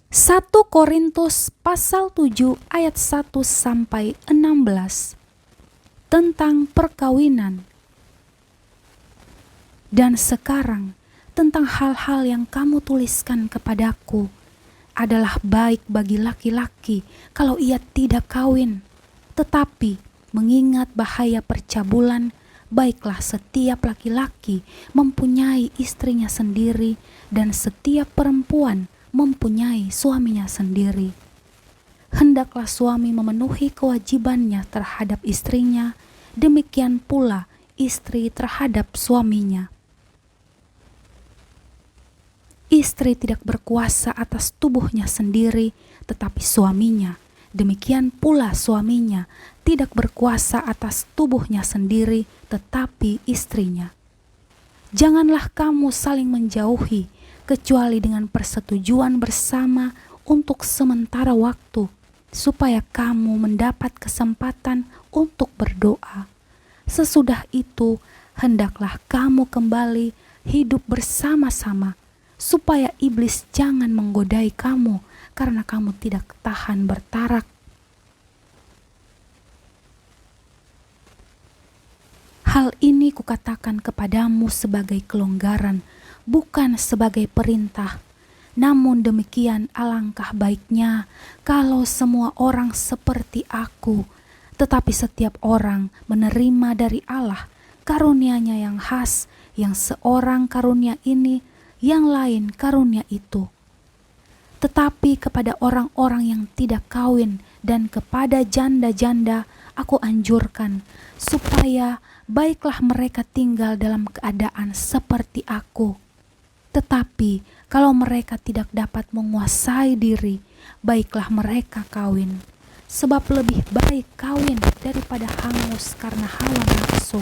1 Korintus pasal 7 ayat 1 sampai 16 tentang perkawinan. Dan sekarang tentang hal-hal yang kamu tuliskan kepadaku adalah baik bagi laki-laki kalau ia tidak kawin, tetapi mengingat bahaya percabulan, baiklah setiap laki-laki mempunyai istrinya sendiri dan setiap perempuan mempunyai suaminya sendiri. Hendaklah suami memenuhi kewajibannya terhadap istrinya, demikian pula istri terhadap suaminya. Istri tidak berkuasa atas tubuhnya sendiri, tetapi suaminya. Demikian pula suaminya tidak berkuasa atas tubuhnya sendiri, tetapi istrinya. Janganlah kamu saling menjauhi, kecuali dengan persetujuan bersama untuk sementara waktu, supaya kamu mendapat kesempatan untuk berdoa. Sesudah itu, hendaklah kamu kembali hidup bersama-sama, supaya iblis jangan menggodai kamu, karena kamu tidak tahan bertarak. Hal ini kukatakan kepadamu sebagai kelonggaran, bukan sebagai perintah. Namun demikian alangkah baiknya kalau semua orang seperti aku, tetapi setiap orang menerima dari Allah karunia-Nya yang khas, yang seorang karunia ini, yang lain karunia itu. Tetapi kepada orang-orang yang tidak kawin dan kepada janda-janda aku anjurkan, supaya baiklah mereka tinggal dalam keadaan seperti aku. Tetapi kalau mereka tidak dapat menguasai diri, baiklah mereka kawin. Sebab lebih baik kawin daripada hangus karena hawa nafsu.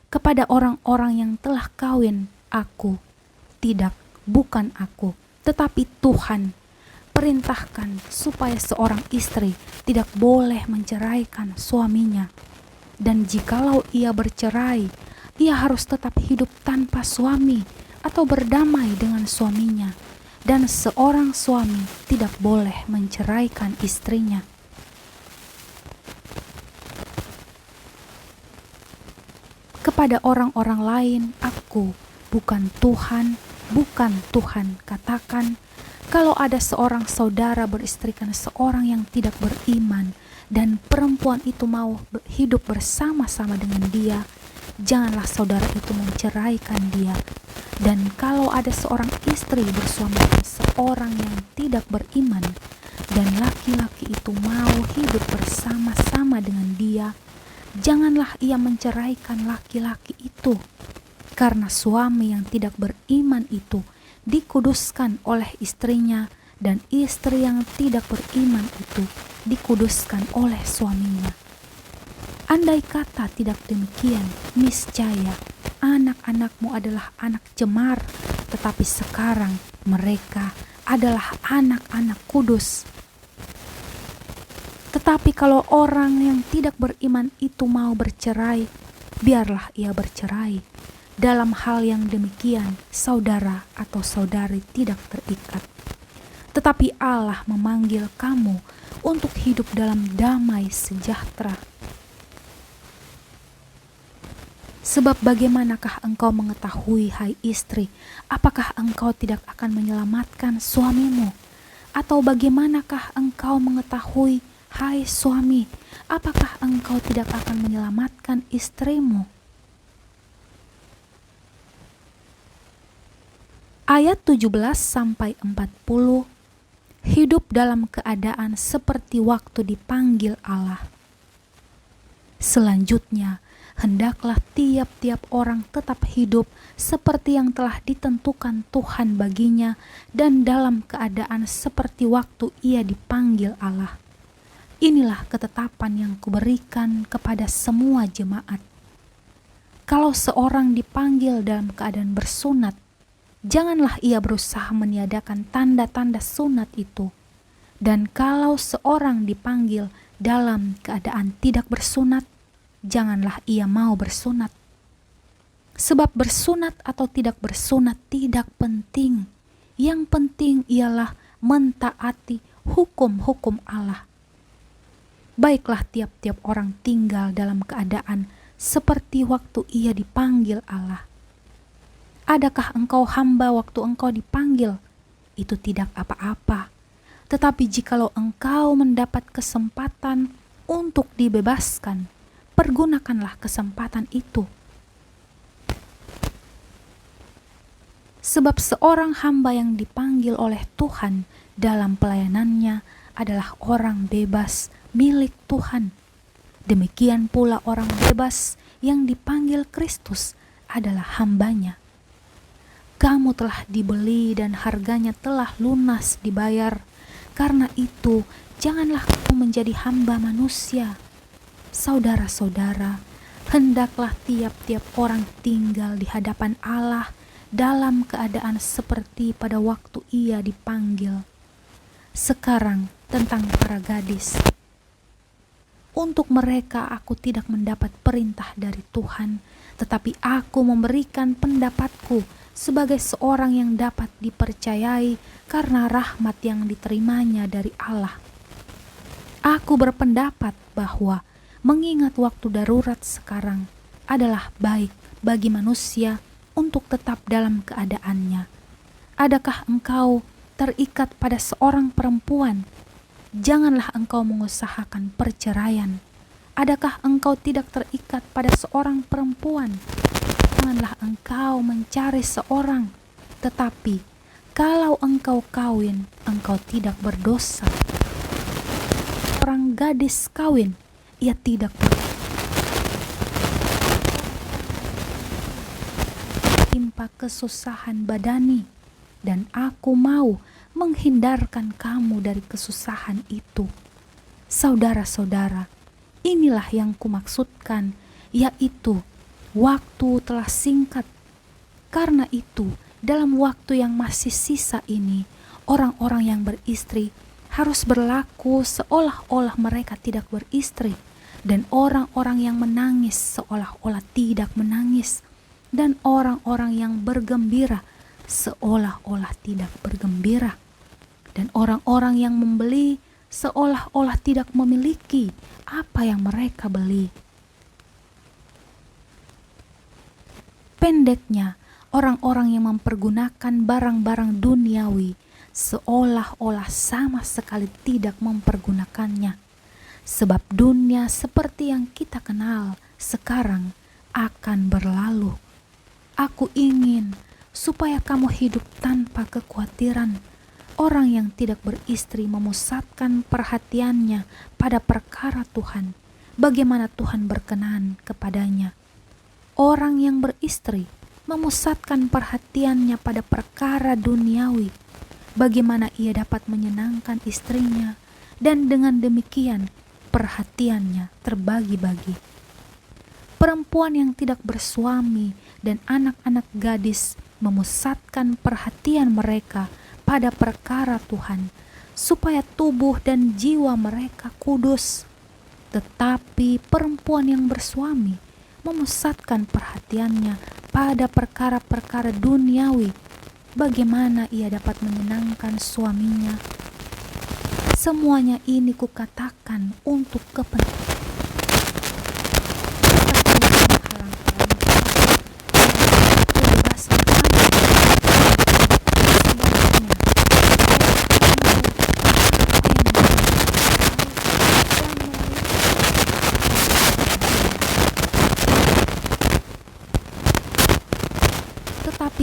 Kepada orang-orang yang telah kawin, aku, tidak, bukan aku, tetapi Tuhan, perintahkan supaya seorang istri tidak boleh menceraikan suaminya. Dan jikalau ia bercerai, ia harus tetap hidup tanpa suami atau berdamai dengan suaminya. Dan seorang suami tidak boleh menceraikan istrinya. Kepada orang-orang lain, aku, bukan Tuhan, katakan, kalau ada seorang saudara beristrikan seorang yang tidak beriman, dan perempuan itu mau hidup bersama-sama dengan dia, janganlah saudara itu menceraikan dia. Dan kalau ada seorang istri bersuami dengan seorang yang tidak beriman, dan laki-laki itu mau hidup bersama-sama dengan dia, janganlah ia menceraikan laki-laki itu. Karena suami yang tidak beriman itu dikuduskan oleh istrinya, dan istri yang tidak beriman itu dikuduskan oleh suaminya. Andai kata tidak demikian, niscaya anak-anakmu adalah anak cemar, tetapi sekarang mereka adalah anak-anak kudus. Tetapi kalau orang yang tidak beriman itu mau bercerai, biarlah ia bercerai. Dalam hal yang demikian, saudara atau saudari tidak terikat. Tetapi Allah memanggil kamu untuk hidup dalam damai sejahtera. Sebab bagaimanakah engkau mengetahui, hai istri, apakah engkau tidak akan menyelamatkan suamimu? Atau bagaimanakah engkau mengetahui, hai suami, apakah engkau tidak akan menyelamatkan istrimu? Ayat 17-40, hidup dalam keadaan seperti waktu dipanggil Allah. Selanjutnya, hendaklah tiap-tiap orang tetap hidup seperti yang telah ditentukan Tuhan baginya dan dalam keadaan seperti waktu ia dipanggil Allah. Inilah ketetapan yang kuberikan kepada semua jemaat. Kalau seorang dipanggil dalam keadaan bersunat, janganlah ia berusaha meniadakan tanda-tanda sunat itu. Dan kalau seorang dipanggil dalam keadaan tidak bersunat, janganlah ia mau bersunat. Sebab bersunat atau tidak bersunat tidak penting. Yang penting ialah mentaati hukum-hukum Allah. Baiklah tiap-tiap orang tinggal dalam keadaan seperti waktu ia dipanggil Allah. Adakah engkau hamba waktu engkau dipanggil? Itu tidak apa-apa. Tetapi jikalau engkau mendapat kesempatan untuk dibebaskan, pergunakanlah kesempatan itu. Sebab seorang hamba yang dipanggil oleh Tuhan dalam pelayanannya adalah orang bebas milik Tuhan. Demikian pula orang bebas yang dipanggil Kristus adalah hambanya. Kamu telah dibeli dan harganya telah lunas dibayar. Karena itu, janganlah kamu menjadi hamba manusia. Saudara-saudara, hendaklah tiap-tiap orang tinggal di hadapan Allah dalam keadaan seperti pada waktu ia dipanggil. Sekarang tentang para gadis. Untuk mereka aku tidak mendapat perintah dari Tuhan, tetapi aku memberikan pendapatku sebagai seorang yang dapat dipercayai karena rahmat yang diterimanya dari Allah. Aku berpendapat bahwa mengingat waktu darurat sekarang adalah baik bagi manusia untuk tetap dalam keadaannya. Adakah engkau terikat pada seorang perempuan? Janganlah engkau mengusahakan perceraian. Adakah engkau tidak terikat pada seorang perempuan? Janganlah engkau mencari seorang. Tetapi kalau engkau kawin, engkau tidak berdosa. Orang gadis kawin, ia tidak timpa kesusahan badani, dan aku mau menghindarkan kamu dari kesusahan itu. Saudara-saudara, inilah yang kumaksudkan, yaitu waktu telah singkat. Karena itu, dalam waktu yang masih sisa ini, orang-orang yang beristri harus berlaku seolah-olah mereka tidak beristri, dan orang-orang yang menangis seolah-olah tidak menangis, dan orang-orang yang bergembira seolah-olah tidak bergembira, dan orang-orang yang membeli seolah-olah tidak memiliki apa yang mereka beli. Pendeknya, orang-orang yang mempergunakan barang-barang duniawi seolah-olah sama sekali tidak mempergunakannya. Sebab dunia seperti yang kita kenal sekarang akan berlalu. Aku ingin supaya kamu hidup tanpa kekhawatiran. Orang yang tidak beristri memusatkan perhatiannya pada perkara Tuhan, bagaimana Tuhan berkenan kepadanya. Orang yang beristri memusatkan perhatiannya pada perkara duniawi, bagaimana ia dapat menyenangkan istrinya, dan dengan demikian perhatiannya terbagi-bagi. Perempuan yang tidak bersuami dan anak-anak gadis memusatkan perhatian mereka pada perkara Tuhan, supaya tubuh dan jiwa mereka kudus. Tetapi perempuan yang bersuami memusatkan perhatiannya pada perkara-perkara duniawi, bagaimana ia dapat menyenangkan suaminya. Semuanya ini kukatakan untuk kepentingan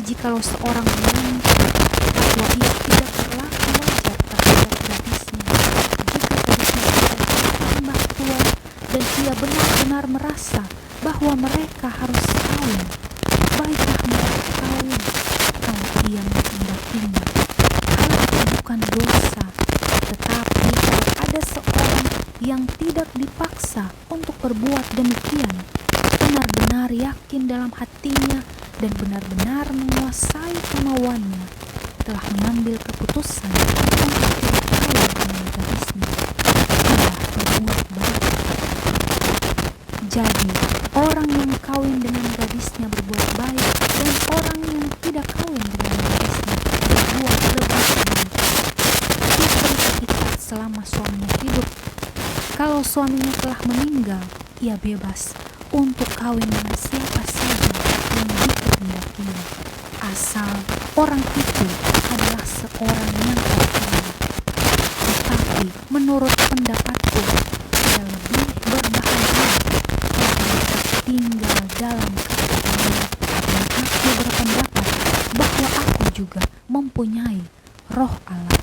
jikalau seorang menganggap bahwa ia tidak berlaku wajar terhadap gadisnya, jika gadisnya sudah bertambah tua dan ia benar-benar merasa bahwa mereka harus kawin, baiklah mereka kawin kalau ia menghendakinya. Hal itu bukan dosa, tetapi kalau ada seorang yang tidak dipaksa untuk berbuat demikian, benar-benar yakin dalam hatinya dan benar-benar menguasai kemauannya, telah mengambil keputusan untuk tidak kawin dengan gadisnya, telah berbuat baik. Jadi, orang yang kawin dengan gadisnya berbuat baik, dan orang yang tidak kawin dengan gadisnya berbuat lebih baik. selama suaminya hidup. Kalau suaminya telah meninggal, ia bebas untuk kawin dengan siapa saja yang dikehendakinya, asal orang itu adalah seorang yang terkenal. Tetapi menurut pendapatku, ia lebih berbahaya kalau mereka tinggal dalam keadaan, dan aku berpendapat bahwa aku juga mempunyai roh Allah.